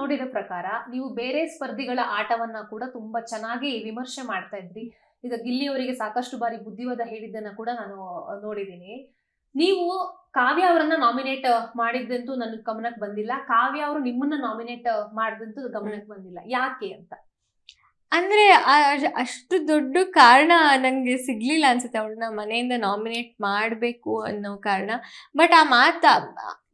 ನೋಡಿದ ಪ್ರಕಾರ ನೀವು ಬೇರೆ ಸ್ಪರ್ಧಿಗಳ ಆಟವನ್ನ ಕೂಡ ತುಂಬಾ ಚೆನ್ನಾಗಿ ವಿಮರ್ಶೆ ಮಾಡ್ತಾ ಇದ್ರಿ. ಈಗ ಗಿಲ್ಲಿ ಅವರಿಗೆ ಸಾಕಷ್ಟು ಬಾರಿ ಬುದ್ಧಿವಾದ ಹೇಳಿದ್ದನ್ನ ಕೂಡ ನಾನು ನೋಡಿದ್ದೀನಿ. ನೀವು ಕಾವ್ಯ ಅವರನ್ನ ನಾಮಿನೇಟ್ ಮಾಡಿದ್ದಂತೂ ನನ್ನ ಗಮನಕ್ಕೆ ಬಂದಿಲ್ಲ. ಕಾವ್ಯ ಅವರು ನಿಮ್ಮನ್ನ ನಾಮಿನೇಟ್ ಮಾಡಿದಂತೂ ಗಮನಕ್ಕೆ ಬಂದಿಲ್ಲ. ಯಾಕೆ ಅಂತ? ಅಂದ್ರೆ ಅಷ್ಟು ದೊಡ್ಡ ಕಾರಣ ನಂಗೆ ಸಿಗ್ಲಿಲ್ಲ ಅನ್ಸುತ್ತೆ ಅವ್ಳನ್ನ ಮನೆಯಿಂದ ನಾಮಿನೇಟ್ ಮಾಡ್ಬೇಕು ಅನ್ನೋ ಕಾರಣ. ಬಟ್ ಆ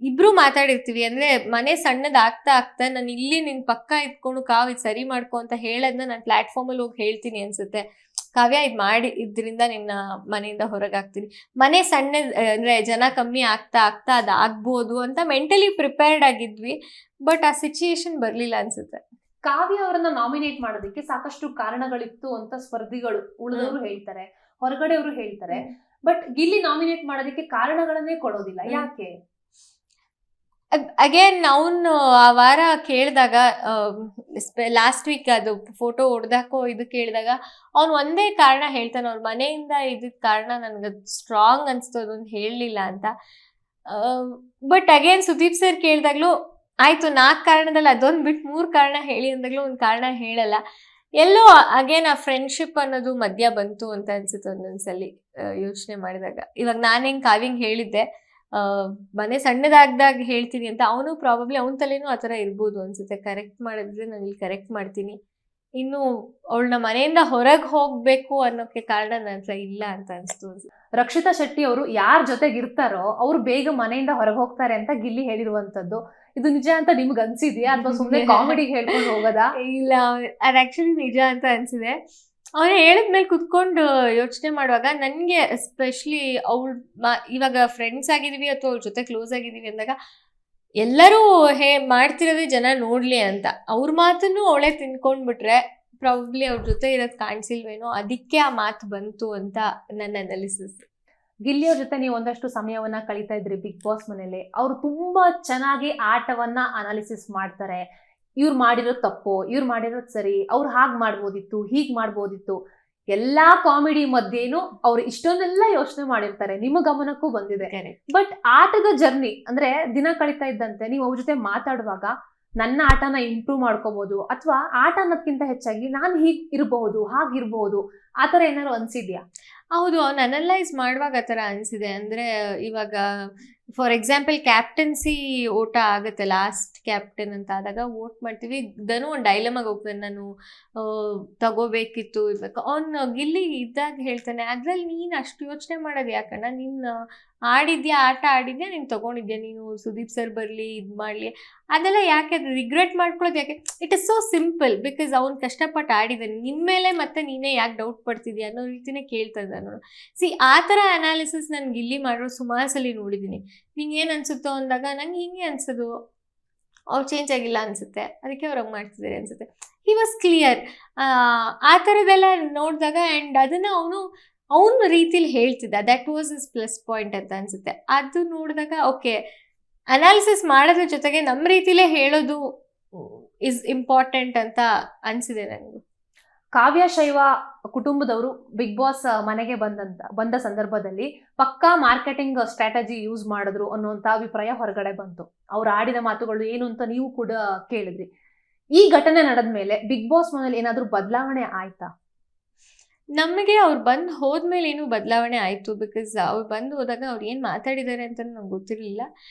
ಇಬ್ರು ಮಾತಾಡಿರ್ತೀವಿ. ಅಂದ್ರೆ ಮನೆ ಸಣ್ಣದಾಗ್ತಾ ಆಗ್ತಾ ನಾನು ಇಲ್ಲಿ ನಿನ್ ಪಕ್ಕ ಇದ್ಕೊಂಡು ಇದು ಸರಿ ಮಾಡ್ಕೊ ಅಂತ ಹೇಳದ್ನ ನಾನು ಪ್ಲಾಟ್ಫಾರ್ಮ್ ಅಲ್ಲಿ ಹೋಗಿ ಹೇಳ್ತೀನಿ ಅನ್ಸುತ್ತೆ. ಕಾವ್ಯ ಇದ್ ಮಾಡಿ ಇದ್ರಿಂದ ನಿನ್ನ ಮನೆಯಿಂದ ಹೊರಗಾಗ್ತೀನಿ. ಮನೆ ಸಣ್ಣ ಅಂದ್ರೆ ಜನ ಕಮ್ಮಿ ಆಗ್ತಾ ಆಗ್ತಾ ಅದಾಗ್ಬೋದು ಅಂತ ಮೆಂಟಲಿ ಪ್ರಿಪೇರ್ಡ್ ಆಗಿದ್ವಿ. ಬಟ್ ಆ ಸಿಚುಯೇಷನ್ ಬರ್ಲಿಲ್ಲ ಅನ್ಸುತ್ತೆ. ಕಾವ್ಯ ಅವರನ್ನ ನಾಮಿನೇಟ್ ಮಾಡೋದಕ್ಕೆ ಸಾಕಷ್ಟು ಕಾರಣಗಳಿತ್ತು ಅಂತ ಸ್ಪರ್ಧಿಗಳು ಉಳಿದವರು ಹೇಳ್ತಾರೆ, ಹೊರಗಡೆಯವರು ಹೇಳ್ತಾರೆ. ಬಟ್ ಗಿಲ್ಲಿ ನಾಮಿನೇಟ್ ಮಾಡೋದಕ್ಕೆ ಕಾರಣಗಳನ್ನೇ ಕೊಡೋದಿಲ್ಲ. ಯಾಕೆ? ಅಗೇನ್ ಅವ್ನು ಆ ವಾರ ಕೇಳಿದಾಗ, ಲಾಸ್ಟ್ ವೀಕ್ ಅದು ಫೋಟೋ ಹೊಡೆದಾಕೋ ಇದು ಕೇಳಿದಾಗ ಅವ್ನು ಒಂದೇ ಕಾರಣ ಹೇಳ್ತಾನೆ, ಅವ್ರ ಮನೆಯಿಂದ ಇದಕ್ ಕಾರಣ ನನ್ಗೆ ಸ್ಟ್ರಾಂಗ್ ಅನ್ಸ್ತು ಅದೊಂದು ಹೇಳಲಿಲ್ಲ ಅಂತ. ಬಟ್ ಅಗೇನ್ ಸುದೀಪ್ ಸರ್ ಕೇಳಿದಾಗ್ಲೂ ಆಯ್ತು 4 ಕಾರಣದಲ್ಲಿ ಅದೊಂದು ಬಿಟ್ಟು 3 ಕಾರಣ ಹೇಳಿ ಅಂದಾಗ್ಲೂ ಒಂದು ಕಾರಣ ಹೇಳಲ್ಲ. ಎಲ್ಲೋ ಅಗೇನ್ ಆ ಫ್ರೆಂಡ್ಶಿಪ್ ಅನ್ನೋದು ಮಧ್ಯ ಬಂತು ಅಂತ ಅನ್ಸುತ್ತೆ ಒಂದೊಂದ್ಸಲಿ ಯೋಚನೆ ಮಾಡಿದಾಗ. ಇವಾಗ ನಾನು ಹೆಂಗ್ ಕಾವ್ಯಂಗ್ ಹೇಳಿದ್ದೆ ಮನೆ ಸಣ್ಣದಾಗ್ದಾಗ ಹೇಳ್ತೀನಿ ಅಂತ, ಅವನು ಪ್ರಾಬಬ್ಲಿ ಅವನ ತಲೆನೂ ಆ ಥರ ಇರ್ಬೋದು ಅನ್ಸುತ್ತೆ. ಕರೆಕ್ಟ್ ಮಾಡಿದ್ರೆ ನಾನು ಇಲ್ಲಿ ಕರೆಕ್ಟ್ ಮಾಡ್ತೀನಿ, ಇನ್ನು ಅವಳನ್ನ ಮನೆಯಿಂದ ಹೊರಗೆ ಹೋಗ್ಬೇಕು ಅನ್ನೋಕೆ ಕಾರಣ ನನ್ನ ಹತ್ರ ಇಲ್ಲ ಅಂತ ಅನ್ಸ್ತು. ರಕ್ಷಿತಾ ಶೆಟ್ಟಿ ಅವರು ಯಾರ ಜೊತೆಗೆ ಇರ್ತಾರೋ ಅವ್ರು ಬೇಗ ಮನೆಯಿಂದ ಹೊರಗೆ ಹೋಗ್ತಾರೆ ಅಂತ ಗಿಲ್ಲಿ ಹೇಳಿರುವಂತದ್ದು, ಇದು ನಿಜ ಅಂತ ನಿಮ್ಗೆ ಅನ್ಸಿದ್ಯಾ ಅಥವಾ ಸುಮ್ಮನೆ ಕಾಮಿಡಿಗೆ ಹೇಳ್ಕೊಂಡು ಹೋಗೋದಾ? ಇಲ್ಲ, ಅದು ಆಕ್ಚುಲಿ ನಿಜ ಅಂತ ಅನ್ಸಿದೆ. ಅವ್ರು ಹೇಳಿದ್ಮೇಲೆ ಕುತ್ಕೊಂಡು ಯೋಚನೆ ಮಾಡುವಾಗ ನನಗೆ ಎಸ್ಪೆಷಲಿ ಇವಾಗ ಫ್ರೆಂಡ್ಸ್ ಆಗಿದೀವಿ ಅಥವಾ ಅವ್ರ ಜೊತೆ ಕ್ಲೋಸ್ ಆಗಿದೀವಿ ಅಂದಾಗ ಎಲ್ಲರೂ ಮಾಡ್ತಿರೋದೇ ಜನ ನೋಡ್ಲಿ ಅಂತ. ಅವ್ರ ಮಾತನ್ನು ಅವಳೇ ತಿನ್ಕೊಂಡ್ಬಿಟ್ರೆ ಪ್ರಾಬಬ್ಲಿ ಅವ್ರ ಜೊತೆ ಇರೋದು ಕಾಣಿಸಿಲ್ವೇನೋ, ಅದಕ್ಕೆ ಆ ಮಾತು ಬಂತು ಅಂತ ನನ್ನ ಅನಾಲಿಸಿಸ್. ಗಿಲ್ಲಿ ಅವ್ರ ಜೊತೆ ನೀವು ಒಂದಷ್ಟು ಸಮಯವನ್ನ ಕಳೀತಾ ಇದ್ರಿ ಬಿಗ್ ಬಾಸ್ ಮನೇಲಿ. ಅವ್ರು ತುಂಬಾ ಚೆನ್ನಾಗಿ ಆಟವನ್ನ ಅನಾಲಿಸಿಸ್ ಮಾಡ್ತಾರೆ. ಇವ್ರು ಮಾಡಿರೋದು ತಪ್ಪು, ಇವ್ರು ಮಾಡಿರೋದು ಸರಿ, ಅವ್ರು ಹಾಗೆ ಮಾಡ್ಬೋದಿತ್ತು, ಹೀಗ್ ಮಾಡ್ಬೋದಿತ್ತು, ಎಲ್ಲಾ ಕಾಮಿಡಿ ಮಧ್ಯೇನು ಅವ್ರು ಇಷ್ಟೊಂದೆಲ್ಲ ಯೋಚನೆ ಮಾಡಿರ್ತಾರೆ. ನಿಮ್ಮ ಗಮನಕ್ಕೂ ಬಂದಿದೆ. ಬಟ್ ಆಟದ ಜರ್ನಿ ಅಂದ್ರೆ ದಿನ ಕಳೀತಾ ಇದ್ದಂತೆ ನೀವು ಅವ್ರ ಜೊತೆ ಮಾತಾಡುವಾಗ ನನ್ನ ಆಟನ ಇಂಪ್ರೂವ್ ಮಾಡ್ಕೋಬಹುದು ಅಥವಾ ಆಟ ಅನ್ನೋದಕ್ಕಿಂತ ಹೆಚ್ಚಾಗಿ ನಾನು ಹೀಗ್ ಇರಬಹುದು, ಹಾಗಿರ್ಬಹುದು, ಆತರ ಏನಾದ್ರು ಅನ್ಸಿದ್ಯಾ? ಹೌದು, ಅವ್ನು ಅನಲೈಸ್ ಮಾಡುವಾಗ ಆ ಥರ ಅನಿಸಿದೆ. ಅಂದರೆ ಇವಾಗ ಫಾರ್ ಎಕ್ಸಾಂಪಲ್ ಕ್ಯಾಪ್ಟನ್ಸಿ ಓಟ ಆಗುತ್ತೆ, ಲಾಸ್ಟ್ ಕ್ಯಾಪ್ಟನ್ ಅಂತ ಆದಾಗ ವೋಟ್ ಮಾಡ್ತೀವಿ. ಧನು ಒಂದು ಡೈಲಮಾಗಿ ಹೋಗ್ತಾನೆ, ನಾನು ತಗೋಬೇಕಿತ್ತು ಇರ್ಬೇಕು. ಅವ್ನು ಗಿಲ್ಲಿ ಇದ್ದಾಗ ಹೇಳ್ತಾನೆ, ಅದ್ರಲ್ಲಿ ನೀನು ಅಷ್ಟು ಯೋಚನೆ ಮಾಡೋದು ಯಾಕಣ್ಣ, ನೀನು ಆಡಿದ್ಯಾ, ಆಟ ಆಡಿದ್ಯಾ, ನೀನು ತಗೊಂಡಿದ್ಯಾ, ನೀನು ಸುದೀಪ್ ಸರ್ ಬರಲಿ ಇದು ಮಾಡಲಿ ಅದೆಲ್ಲ ಯಾಕೆ, ಅದು ರಿಗ್ರೆಟ್ ಮಾಡ್ಕೊಳ್ಳೋದು ಯಾಕೆ? It is so simple, because ಅವ್ನು ಕಷ್ಟಪಟ್ಟು ಆಡಿದ್ದಾನೆ, ನಿಮ್ಮ ಮೇಲೆ ಮತ್ತೆ ನೀನೇ ಯಾಕೆ ಡೌಟ್ ಪಡ್ತಿದ್ಯಾ ಅನ್ನೋ ರೀತಿನೇ ಕೇಳ್ತಾ ಇದ್ದ ನಾನು. ಆ ಥರ ಅನಾಲಿಸಿಸ್ ನಾನು ಗಿಲ್ಲಿ ಮಾಡೋ ಸುಮಾರು ಸಲ ನೋಡಿದ್ದೀನಿ. ನಿಂಗೆ ಏನು ಅನ್ಸುತ್ತೋ ಅಂದಾಗ ನಂಗೆ ಹಿಂಗೆ ಅನ್ಸೋದು, ಅವ್ರು ಚೇಂಜ್ ಆಗಿಲ್ಲ ಅನ್ಸುತ್ತೆ, ಅದಕ್ಕೆ ಅವ್ರು ಹಂಗೆ ಮಾಡ್ತಿದ್ದಾರೆ ಅನ್ಸುತ್ತೆ. He was clear. ಆ ಥರದ್ದೆಲ್ಲ ನೋಡಿದಾಗ ಆ್ಯಂಡ್ ಅದನ್ನು ಅವನ ರೀತಿಲಿ ಹೇಳ್ತಿದ್ದ, that was is plus point ಅಂತ ಅನ್ಸುತ್ತೆ. ಅದು ನೋಡಿದಾಗ ಓಕೆ, ಅನಾಲಿಸಿಸ್ ಮಾಡೋದ್ರ ಜೊತೆಗೆ ನಮ್ಮ ರೀತಿಲೇ ಹೇಳೋದು ಇಸ್ ಇಂಪಾರ್ಟೆಂಟ್ ಅಂತ ಅನಿಸಿದೆ ನನಗೆ. ಕಾವ್ಯ ಶೈವ ಕುಟುಂಬದವರು ಬಿಗ್ ಬಾಸ್ ಮನೆಗೆ ಬಂದ ಸಂದರ್ಭದಲ್ಲಿ ಪಕ್ಕಾ ಮಾರ್ಕೆಟಿಂಗ್ ಸ್ಟ್ರಾಟಜಿ ಯೂಸ್ ಮಾಡಿದ್ರು ಅನ್ನುವಂಥ ಅಭಿಪ್ರಾಯ ಹೊರಗಡೆ ಬಂತು. ಅವ್ರು ಆಡಿದ ಮಾತುಗಳು ಏನು ಅಂತ ನೀವು ಕೂಡ ಕೇಳಿದ್ರಿ. ಈ ಘಟನೆ ನಡೆದ ಮೇಲೆ ಬಿಗ್ ಬಾಸ್ ಮನೇಲಿ ಏನಾದರೂ ಬದಲಾವಣೆ ಆಯ್ತಾ? ನಮಗೆ ಅವ್ರು ಬಂದು ಹೋದ್ಮೇಲೆ ಏನು ಬದಲಾವಣೆ ಆಯಿತು, ಬಿಕಾಸ್ ಅವ್ರು ಬಂದು ಹೋದಾಗ ಅವ್ರು ಏನು ಮಾತಾಡಿದ್ದಾರೆ ಅಂತ ನಂಗೆ ಗೊತ್ತಿರಲಿಲ್ಲ.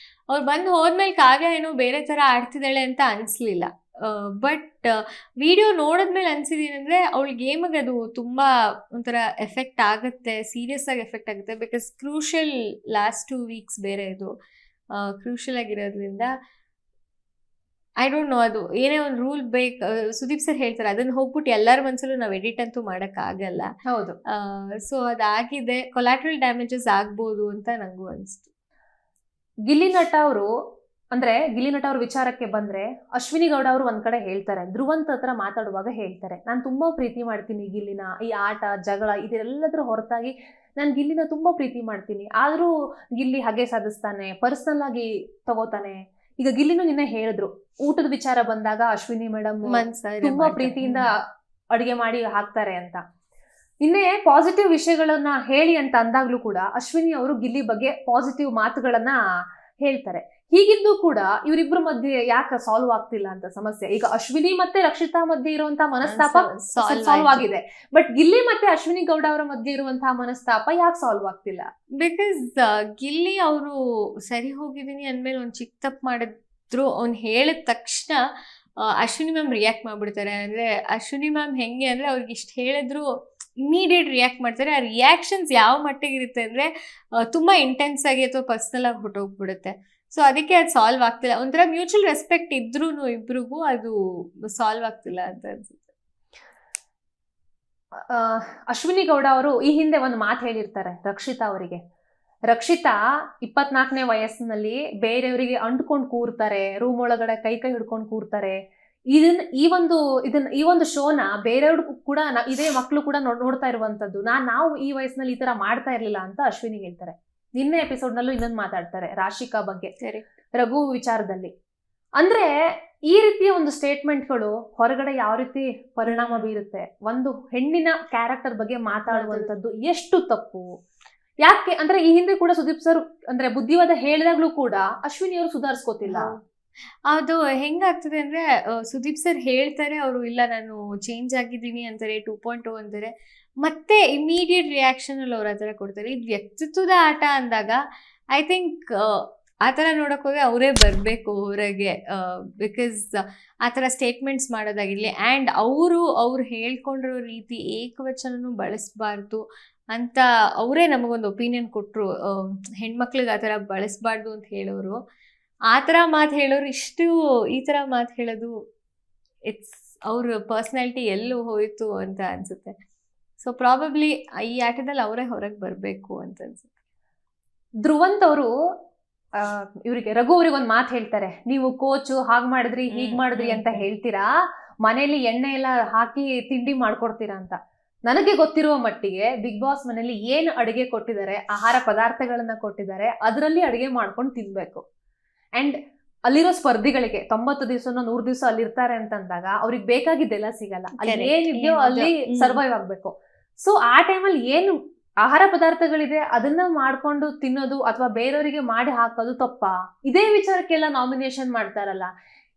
ಅವ್ರು ಬಂದು ಹೋದ್ಮೇಲೆ ಕಾವ್ಯ ಏನೋ ಬೇರೆ ಥರ ಆಡ್ತಿದ್ದಾಳೆ ಅಂತ ಅನಿಸ್ಲಿಲ್ಲ. ಬಟ್ ವಿಡಿಯೋ ನೋಡಿದ್ಮೇಲೆ ಅನ್ಸಿದೇನೆಂದರೆ ಅವಳ ಗೇಮಿಗೆ ಅದು ತುಂಬ ಒಂಥರ ಎಫೆಕ್ಟ್ ಆಗುತ್ತೆ, ಸೀರಿಯಸ್ ಆಗಿ ಎಫೆಕ್ಟ್ ಆಗುತ್ತೆ. ಬಿಕಾಸ್ ಕ್ರೂಷಲ್ ಲಾಸ್ಟ್ 2 ವೀಕ್ಸ್ ಬೇರೆ ಇದು ಕ್ರೂಷಲ್ ಆಗಿರೋದ್ರಿಂದ ಐ ಡೋಂಟ್ ನೋ, ಅದು ಏನೇ ಒಂದು ರೂಲ್ ಬೇಕು. ಸುದೀಪ್ ಸರ್ ಹೇಳ್ತಾರೆ ಅದನ್ನು ಹೋಗ್ಬಿಟ್ಟು ಎಲ್ಲರ ಮನಸ್ಸಲ್ಲೂ ನಾವು ಎಡಿಟ್ ಅಂತೂ ಮಾಡೋಕ್ಕಾಗಲ್ಲ. ಹೌದು. ಸೊ ಅದಾಗಿದೆ, ಕೊಲಾಟ್ರಲ್ ಡ್ಯಾಮೇಜಸ್ ಆಗ್ಬೋದು ಅಂತ ನನಗೂ ಅನಿಸ್ತು. ಗಿಲ್ಲಿ ನಟ ಅವ್ರ ವಿಚಾರಕ್ಕೆ ಬಂದ್ರೆ ಅಶ್ವಿನಿ ಗೌಡ ಅವರು ಒಂದ್ ಕಡೆ ಹೇಳ್ತಾರೆ, ಧ್ರುವಂತ್ ಹತ್ರ ಮಾತಾಡುವಾಗ ಹೇಳ್ತಾರೆ, ನಾನು ತುಂಬಾ ಪ್ರೀತಿ ಮಾಡ್ತೀನಿ ಗಿಲ್ಲಿನ, ಈ ಆಟ ಜಗಳ ಇದೆಲ್ಲದ್ರ ಹೊರತಾಗಿ ನಾನು ಗಿಲ್ಲಿನ ತುಂಬಾ ಪ್ರೀತಿ ಮಾಡ್ತೀನಿ, ಆದ್ರೂ ಗಿಲ್ಲಿ ಹಾಗೆ ಸಾಧಿಸ್ತಾನೆ, ಪರ್ಸನಲ್ ಆಗಿ ತಗೋತಾನೆ. ಈಗ ಗಿಲ್ಲಿನೂ ನಿನ್ನೆ ಹೇಳಿದ್ರು, ಊಟದ ವಿಚಾರ ಬಂದಾಗ ಅಶ್ವಿನಿ ಮೇಡಮ್ ತುಂಬಾ ಪ್ರೀತಿಯಿಂದ ಅಡುಗೆ ಮಾಡಿ ಹಾಕ್ತಾರೆ ಅಂತ. ನಿನ್ನೆ ಪಾಸಿಟಿವ್ ವಿಷಯಗಳನ್ನ ಹೇಳಿ ಅಂತ ಅಂದಾಗ್ಲೂ ಕೂಡ ಅಶ್ವಿನಿ ಅವರು ಗಿಲ್ಲಿ ಬಗ್ಗೆ ಪಾಸಿಟಿವ್ ಮಾತುಗಳನ್ನ ಹೇಳ್ತಾರೆ. ಹೀಗಿದ್ದು ಕೂಡ ಇವರಿಬ್ಬರ ಮಧ್ಯೆ ಯಾಕೆ ಸಾಲ್ವ್ ಆಗ್ತಿಲ್ಲ ಅಂತ ಸಮಸ್ಯೆ. ಈಗ ಅಶ್ವಿನಿ ಮತ್ತೆ ರಕ್ಷಿತಾ ಮಧ್ಯೆ ಇರುವಂತಹ ಮನಸ್ತಾಪ ಸಾಲ್ವ್ ಆಗಿದೆ, ಬಟ್ ಗಿಲ್ಲಿ ಮತ್ತೆ ಅಶ್ವಿನಿ ಗೌಡ ಅವರ ಮಧ್ಯೆ ಇರುವಂತಹ ಮನಸ್ತಾಪ ಯಾಕೆ ಸಾಲ್ವ್ ಆಗ್ತಿಲ್ಲ? ಬಿಕಾಸ್ ಗಿಲ್ಲಿ ಅವರು ಸರಿ ಹೋಗಿದ್ದೀನಿ ಅಂದ್ಮೇಲೆ ಒಂದು ಚಿಕ್ಕ ತಪ್ಪು ಮಾಡಿದ್ರು ಅವ್ನು ಹೇಳಿದ ತಕ್ಷಣ ಅಶ್ವಿನಿ ಮ್ಯಾಮ್ ರಿಯಾಕ್ಟ್ ಮಾಡ್ಬಿಡ್ತಾರೆ. ಅಂದ್ರೆ ಅಶ್ವಿನಿ ಮ್ಯಾಮ್ ಹೆಂಗೆ ಅಂದ್ರೆ ಅವ್ರಿಗೆ ಇಷ್ಟು ಹೇಳಿದ್ರು ಇಮಿಡಿಯೇಟ್ ರಿಯಾಕ್ಟ್ ಮಾಡ್ತಾರೆ. ಆ ರಿಯಾಕ್ಷನ್ಸ್ ಯಾವ ಮಟ್ಟಿಗೆ ಇರುತ್ತೆ ಅಂದ್ರೆ ತುಂಬಾ ಇಂಟೆನ್ಸ್ ಆಗಿ ಅಥವಾ ಪರ್ಸನಲ್ ಆಗಿ ಹೊಟ್ಟೋಗ್ಬಿಡುತ್ತೆ. ಸೊ ಅದಕ್ಕೆ ಅದು ಸಾಲ್ವ್ ಆಗ್ತಿಲ್ಲ. ಒಂಥರ ಮ್ಯೂಚುವಲ್ ರೆಸ್ಪೆಕ್ಟ್ ಇದ್ರೂ ಇಬ್ರಿಗೂ ಅದು ಸಾಲ್ವ್ ಆಗ್ತಿಲ್ಲ ಅಂತ ಅನ್ಸುತ್ತೆ. ಅಶ್ವಿನಿ ಗೌಡ ಅವರು ಈ ಹಿಂದೆ ಒಂದು ಮಾತು ಹೇಳಿರ್ತಾರೆ ರಕ್ಷಿತಾ ಅವರಿಗೆ. ರಕ್ಷಿತಾ 24ನೇ ವಯಸ್ಸಿನಲ್ಲಿ ಬೇರೆಯವರಿಗೆ ಅಂಟ್ಕೊಂಡು ಕೂರ್ತಾರೆ, ರೂಮ್ ಒಳಗಡೆ ಕೈ ಹಿಡ್ಕೊಂಡು ಕೂರ್ತಾರೆ. ಈ ಒಂದು ಶೋನ ಬೇರೆಯವ್ರು ಕೂಡ ಇದೇ ಮಕ್ಕಳು ಕೂಡ ನೋಡ್ತಾ ಇರುವಂತದ್ದು. ನಾವು ಈ ವಯಸ್ಸಿನಲ್ಲಿ ಈ ತರ ಮಾಡ್ತಾ ಇರ್ಲಿಲ್ಲ ಅಂತ ಅಶ್ವಿನಿಗೆ ಹೇಳ್ತಾರೆ. ನಿನ್ನೆ ಎಪಿಸೋಡ್ ನಲ್ಲೂ ಇನ್ನೊಂದು ಮಾತಾಡ್ತಾರೆ ರಾಶಿಕಾ ಬಗ್ಗೆ, ರಘು ವಿಚಾರದಲ್ಲಿ. ಅಂದ್ರೆ ಈ ರೀತಿಯ ಒಂದು ಸ್ಟೇಟ್ಮೆಂಟ್ಗಳು ಹೊರಗಡೆ ಯಾವ ರೀತಿ ಪರಿಣಾಮ ಬೀರುತ್ತೆ, ಒಂದು ಹೆಣ್ಣಿನ ಕ್ಯಾರೆಕ್ಟರ್ ಬಗ್ಗೆ ಮಾತಾಡುವಂತದ್ದು ಎಷ್ಟು ತಪ್ಪು? ಯಾಕೆ ಅಂದ್ರೆ ಈ ಹಿಂದೆ ಕೂಡ ಸುದೀಪ್ ಸರ್ ಅಂದ್ರೆ ಬುದ್ಧಿವಾದ ಹೇಳಿದಾಗ್ಲೂ ಕೂಡ ಅಶ್ವಿನಿ ಅವರು ಸುಧಾರಿಸ್ಕೋತಿಲ್ಲ. ಅದು ಹೆಂಗಾಗ್ತದೆ ಅಂದ್ರೆ ಸುದೀಪ್ ಸರ್ ಹೇಳ್ತಾರೆ, ಅವರು ಇಲ್ಲ ನಾನು ಚೇಂಜ್ ಆಗಿದ್ದೀನಿ ಅಂತಾರೆ, 2.0 ಅಂತಾರೆ, ಮತ್ತೆ ಇಮಿಡಿಯೇಟ್ ರಿಯಾಕ್ಷನ್ ಅಲ್ಲಿ ಅವ್ರು ಆ ಥರ ಕೊಡ್ತಾರೆ. ಇದು ವ್ಯಕ್ತಿತ್ವದ ಆಟ ಅಂದಾಗ ಐ ಥಿಂಕ್ ಆ ಥರ ನೋಡಕ್ ಹೋಗಿ ಅವರೇ ಬರಬೇಕು ಹೊರಗೆ. ಬಿಕಾಸ್ ಆ ಥರ ಸ್ಟೇಟ್ಮೆಂಟ್ಸ್ ಮಾಡೋದಾಗಿರ್ಲಿ, ಆ್ಯಂಡ್ ಅವ್ರು ಹೇಳ್ಕೊಂಡಿರೋ ರೀತಿ ಏಕವಚನೂ ಬಳಸಬಾರ್ದು ಅಂತ ಅವರೇ ನಮಗೊಂದು ಒಪಿನಿಯನ್ ಕೊಟ್ಟರು. ಹೆಣ್ಮಕ್ಳಿಗೆ ಆ ಥರ ಬಳಸಬಾರ್ದು ಅಂತ ಹೇಳೋರು, ಆ ಥರ ಮಾತು ಹೇಳೋರು ಈ ಥರ ಮಾತು ಹೇಳೋದು ಇಟ್ಸ್ ಅವ್ರ ಪರ್ಸ್ನಾಲಿಟಿ ಎಲ್ಲೂ ಹೋಯಿತು ಅಂತ ಅನ್ಸುತ್ತೆ. ಸೊ ಪ್ರಾಬಬ್ಲಿ ಈ ಆಟದಲ್ಲಿ ಅವರೇ ಹೊರಗೆ ಬರಬೇಕು ಅಂತ ಅನ್ಸುತ್ತೆ. ಧ್ರುವಂತ್ ಅವರು ಇವರಿಗೆ ರಘು ಅವ್ರಿಗೆ ಒಂದು ಮಾತು ಹೇಳ್ತಾರೆ, ನೀವು ಕೋಚು ಹಾಗೆ ಮಾಡಿದ್ರಿ ಹೀಗೆ ಮಾಡಿದ್ರಿ ಅಂತ ಹೇಳ್ತೀರಾ, ಮನೇಲಿ ಎಣ್ಣೆ ಎಲ್ಲ ಹಾಕಿ ತಿಂಡಿ ಮಾಡ್ಕೊಡ್ತೀರಾ ಅಂತ. ನನಗೆ ಗೊತ್ತಿರುವ ಮಟ್ಟಿಗೆ ಬಿಗ್ ಬಾಸ್ ಮನೇಲಿ ಏನು ಅಡುಗೆ ಕೊಟ್ಟಿದ್ದಾರೆ, ಆಹಾರ ಪದಾರ್ಥಗಳನ್ನ ಕೊಟ್ಟಿದ್ದಾರೆ, ಅದರಲ್ಲಿ ಅಡುಗೆ ಮಾಡ್ಕೊಂಡು ತಿನ್ಬೇಕು. ಅಂಡ್ ಅಲ್ಲಿರೋ ಸ್ಪರ್ಧಿಗಳಿಗೆ 90 ದಿವಸನೋ 100 ದಿವಸ ಅಲ್ಲಿ ಇರ್ತಾರೆ ಅಂತಂದಾಗ ಅವ್ರಿಗೆ ಬೇಕಾಗಿದ್ದೆಲ್ಲ ಸಿಗಲ್ಲ. ಅಲ್ಲಿ ಏನಿದೆಯೋ ಅಲ್ಲಿ ಸರ್ವೈವ್ ಆಗ್ಬೇಕು. ಸೊ ಆ ಟೈಮಲ್ಲಿ ಏನು ಆಹಾರ ಪದಾರ್ಥಗಳಿದೆ ಅದನ್ನ ಮಾಡ್ಕೊಂಡು ತಿನ್ನೋದು ಅಥವಾ ಬೇರೆಯವರಿಗೆ ಮಾಡಿ ಹಾಕೋದು ತಪ್ಪಾ? ಇದೇ ವಿಚಾರಕ್ಕೆಲ್ಲ ನಾಮಿನೇಷನ್ ಮಾಡ್ತಾರಲ್ಲ,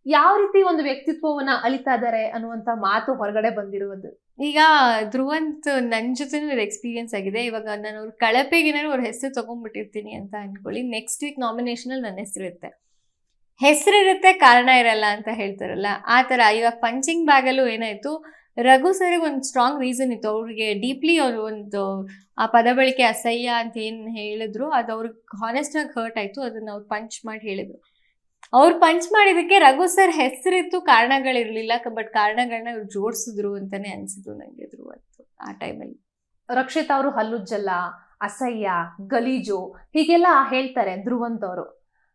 ಯಾವ ರೀತಿ ಒಂದು ವ್ಯಕ್ತಿತ್ವವನ್ನ ಅಳಿತಾ ಇದಾರೆ ಅನ್ನುವಂತ ಮಾತು ಹೊರಗಡೆ ಬಂದಿರುವುದು. ಈಗ ಧ್ರುವಂತ್ ನನ್ನ ಜೊತೆನೂ ಇದು ಎಕ್ಸ್ಪೀರಿಯನ್ಸ್ ಆಗಿದೆ. ಇವಾಗ ನಾನು ಅವ್ರ ಕಳಪೆಗೇನಾದ್ರು ಅವ್ರ ಹೆಸರು ತಗೊಂಡ್ಬಿಟ್ಟಿರ್ತೀನಿ ಅಂತ ಅನ್ಕೊಳ್ಳಿ, ನೆಕ್ಸ್ಟ್ ವೀಕ್ ನಾಮಿನೇಷನ್ ಅಲ್ಲಿ ನನ್ನ ಹೆಸರಿರುತ್ತೆ, ಕಾರಣ ಇರಲ್ಲ ಅಂತ ಹೇಳ್ತಾರಲ್ಲ ಆ ಥರ. ಇವಾಗ ಪಂಚಿಂಗ್ ಬ್ಯಾಗಲ್ಲೂ ಏನಾಯ್ತು, ರಘು ಸರಿಗೆ ಒಂದು ಸ್ಟ್ರಾಂಗ್ ರೀಸನ್ ಇತ್ತು. ಅವ್ರಿಗೆ ಡೀಪ್ಲಿ ಅವರು ಒಂದು ಆ ಪದ ಬಳಕೆ ಅಸಹ್ಯ ಅಂತ ಏನು ಹೇಳಿದ್ರು ಅದು ಅವ್ರಿಗೆ ಹಾನೆಸ್ಟ್ ಆಗಿ ಹರ್ಟ್ ಆಯ್ತು. ಅದನ್ನ ಅವ್ರು ಪಂಚ್ ಮಾಡಿ ಹೇಳಿದ್ರು. ಅವ್ರು ಪಂಚ್ ಮಾಡಿದಕ್ಕೆ ರಘು ಸರ್ ಹೆಸರಿತ್ತು, ಕಾರಣಗಳಿರ್ಲಿಲ್ಲ, ಬಟ್ ಕಾರಣಗಳನ್ನ ಇವ್ರು ಜೋಡಿಸಿದ್ರು ಅಂತಾನೆ ಅನ್ಸಿದ್ದು ನಂಗೆ ಧ್ರುವಂತ್ ಆ ಟೈಮಲ್ಲಿ. ರಕ್ಷಿತಾ ಅವರು ಹಲ್ಲುಜ್ಜಲ್ಲ, ಅಸಹ್ಯ, ಗಲೀಜು ಹೀಗೆಲ್ಲ ಹೇಳ್ತಾರೆ ಧ್ರುವಂತ್ ಅವರು.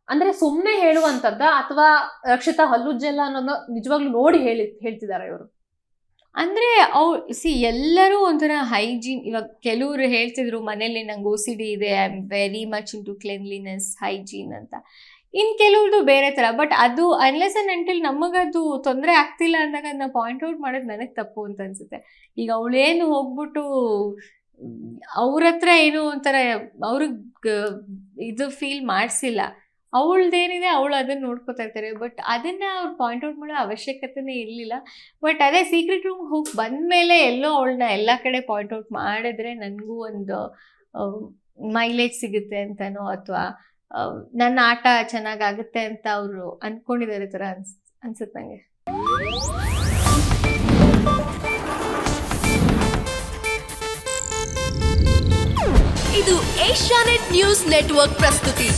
ಅಂದ್ರೆ ಸುಮ್ಮನೆ ಹೇಳುವಂತದ್ದ ಅಥವಾ ರಕ್ಷಿತಾ ಹಲ್ಲುಜ್ಜಲ್ಲ ಅನ್ನೋದು ನಿಜವಾಗ್ಲೂ ನೋಡಿ ಹೇಳ್ತಿದಾರ ಇವರು? ಅಂದ್ರೆ ಎಲ್ಲರೂ ಒಂಥರ ಹೈಜೀನ್. ಇವಾಗ ಕೆಲವರು ಹೇಳ್ತಿದ್ರು ಮನೇಲಿ ನಂಗೆ OCD ಇದೆ, I am very much into cleanliness, hygiene ಅಂತ. ಇನ್ ಕೆಲವ್ರದ್ದು ಬೇರೆ ತರ. ಬಟ್ ಅದು ಅನ್ಲೆಸ್ ಅಂಡ್ ಅಂಟಿಲ್ ನಮಗದು ತೊಂದರೆ ಆಗ್ತಿಲ್ಲ ಅಂದಾಗ ಅದನ್ನ ಪಾಯಿಂಟ್ ಔಟ್ ಮಾಡೋದು ನನಗೆ ತಪ್ಪು ಅಂತ ಅನ್ಸುತ್ತೆ. ಈಗ ಅವಳೇನು ಹೋಗ್ಬಿಟ್ಟು ಅವ್ರ ಹತ್ರ ಏನು ಒಂಥರ ಅವ್ರಿಗೆ ಇದು ಫೀಲ್ ಮಾಡಿಸಿಲ್ಲ, ಅವಳದೇನಿದೆ ಅವಳು ಅದನ್ನ ನೋಡ್ಕೋತಾ ಇರ್ತಾರೆ. ಬಟ್ ಅದನ್ನ ಅವ್ರು ಪಾಯಿಂಟ್ ಔಟ್ ಮಾಡೋ ಅವಶ್ಯಕತೆನೇ ಇರಲಿಲ್ಲ. ಬಟ್ ಅದೇ ಸೀಕ್ರೆಟ್ ರೂಮ್ ಹೋಗಿ ಬಂದ್ಮೇಲೆ ಎಲ್ಲೋ ಅವಳನ್ನ ಎಲ್ಲ ಕಡೆ ಪಾಯಿಂಟ್ ಔಟ್ ಮಾಡಿದ್ರೆ ನನಗೂ ಒಂದು ಮೈಲೇಜ್ ಸಿಗುತ್ತೆ ಅಂತನೋ ಅಥವಾ ನನ್ನ ಆಟ ಚೆನ್ನಾಗಾಗುತ್ತೆ ಅಂತ ಅವರು ಅನ್ಕೊಂಡಿದ್ದಾರೆ ತರ ಅನ್ಸುತ್ತೆ ನಂಗೆ. ಇದು ಏಷ್ಯಾನೆಟ್ ನ್ಯೂಸ್ ನೆಟ್ವರ್ಕ್ ಪ್ರಸ್ತುತಿ.